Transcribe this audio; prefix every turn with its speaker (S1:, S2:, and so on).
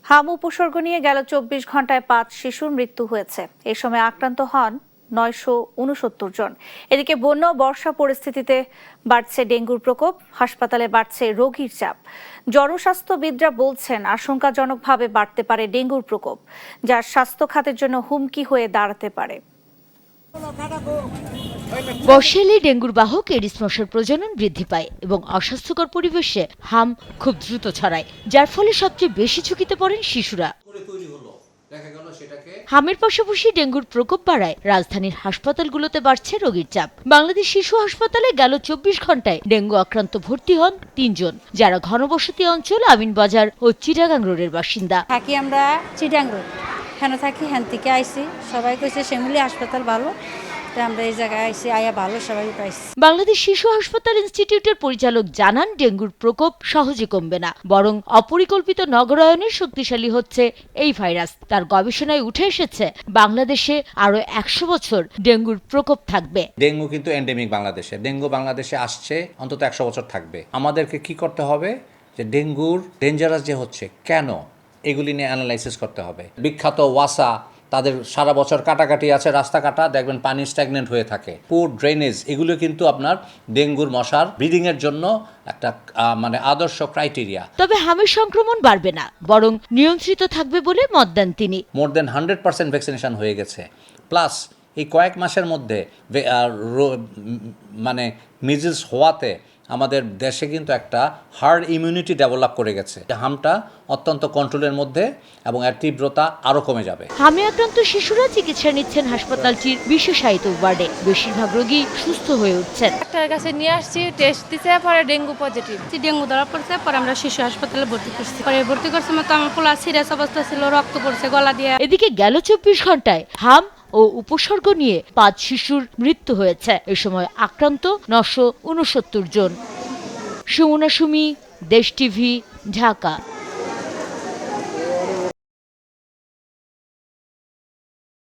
S1: হাম উপসর্গ নিয়ে গেল ২৪ ঘন্টায় ৫ শিশুর মৃত্যু হয়েছে। এ সময় আক্রান্ত হন ৯৬৯ জন। এদিকে বন্যা ও বর্ষা পরিস্থিতিতে বাড়ছে ডেঙ্গুর প্রকোপ, হাসপাতালে বাড়ছে রোগীর চাপ। জনস্বাস্থ্যবিদরা বলছেন আশঙ্কাজনকভাবে বাড়তে পারে ডেঙ্গুর প্রকোপ, যা স্বাস্থ্য খাতের জন্য হুমকি হয়ে দাঁড়াতে পারে।
S2: বর্ষা এলে ডেঙ্গুর বাহক এডিস মশার প্রজনন বৃদ্ধি পায় এবং অস্বাস্থ্যকর পরিবেশে হাম খুব দ্রুত ছড়ায়, যার ফলে সবচেয়ে বেশি ঝুঁকিতে পড়েন শিশুরা। হামের পাশাপাশি ডেঙ্গুর প্রকোপ বাড়ায় রাজধানীর হাসপাতালগুলোতে বাড়ছে রোগীর চাপ। বাংলাদেশ শিশু হাসপাতালে গেল ২৪ ঘন্টায় ডেঙ্গু আক্রান্ত ভর্তি হন ৩ জন, যারা ঘনবসতি অঞ্চল আমিনবাজার ও চিটাগাং রোডের বাসিন্দা।
S3: থাকি আমরা চিটাগাং রোড, হেন থাকি হেন থেকে আইসি, সবাই কইছে শ্যামলী হাসপাতাল ভালো, আমরা এই জায়গায় আইসি, আয়া ভালো সবাই পাইছি।
S2: বাংলাদেশ শিশু হাসপাতাল ইনস্টিটিউটের পরিচালক জানান, ডেঙ্গুর প্রকোপ সহজে কমবে না, বরং অপরিকল্পিত নগরায়নে শক্তিশালী হচ্ছে এই ভাইরাস। তার গবেষণায় উঠে এসেছে বাংলাদেশে আরো ১০০ বছর ডেঙ্গুর প্রকোপ থাকবে।
S4: ডেঙ্গু কিন্তু এন্ডেমিক বাংলাদেশে, ডেঙ্গু বাংলাদেশে আসছে, অন্তত ১০০ বছর থাকবে। আমাদেরকে কি করতে হবে, যে ডেঙ্গুর ডেঞ্জারাস যে হচ্ছে কেন, এগুলি নিয়ে অ্যানালাইসিস করতে হবে। বিখ্যাত ওয়াসা, তাদের সারা বছর কাটাকাটি আছে, রাস্তা কাটা, দেখবেন পানি স্ট্যাগনেন্ট হয়ে থাকে। পুর ড্রেনেজ, এগুলো কিন্তু আপনার ডেঙ্গুর মশার ব্রিডিং এর জন্য একটা আদর্শ ক্রাইটেরিয়া।
S2: তবে হামের সংক্রমণ বাড়বে না, বরং নিয়ন্ত্রিত থাকবে বলে মত দেন তিনি।
S4: মোর দেন 100% ভ্যাকসিনেশন হয়ে গেছে, প্লাস এই কয়েক মাসের মধ্যে মিজলস হওয়াতে আমাদের দেশে কিন্তু একটা হার্ড ইমিউনিটি ডেভেলপ করে গেছে। হামটা অত্যন্ত কন্ট্রোলের মধ্যে এবং এর তীব্রতা আরো কমে যাবে।
S2: হামে আক্রান্ত শিশুরা চিকিৎসা নিচ্ছেন হাসপাতালটির বিশেষায়িত ওয়ার্ডে। বেশিরভাগ রোগী সুস্থ হয়ে উঠছেন।
S5: ডাক্তারের কাছে নিয়ে আসছি, টেস্ট দিতে, পরে ডেঙ্গু পজিটিভ।
S3: ডেঙ্গু ধরা পড়ছে, পরে আমরা শিশু হাসপাতালে ভর্তি করছি। পরে ভর্তি করছে মতো আমার পোলা সিরিয়াস অবস্থা ছিল, রক্ত পড়ছে গলা দিয়ে।
S2: এদিকে গেল ২৪ ঘন্টায় হাম ও উপসর্গ নিয়ে ৫ শিশুর মৃত্যু হয়েছে। এ সময় আক্রান্ত ৯৬৯ জন। সুমনা সুমি, দেশ টিভি, ঢাকা।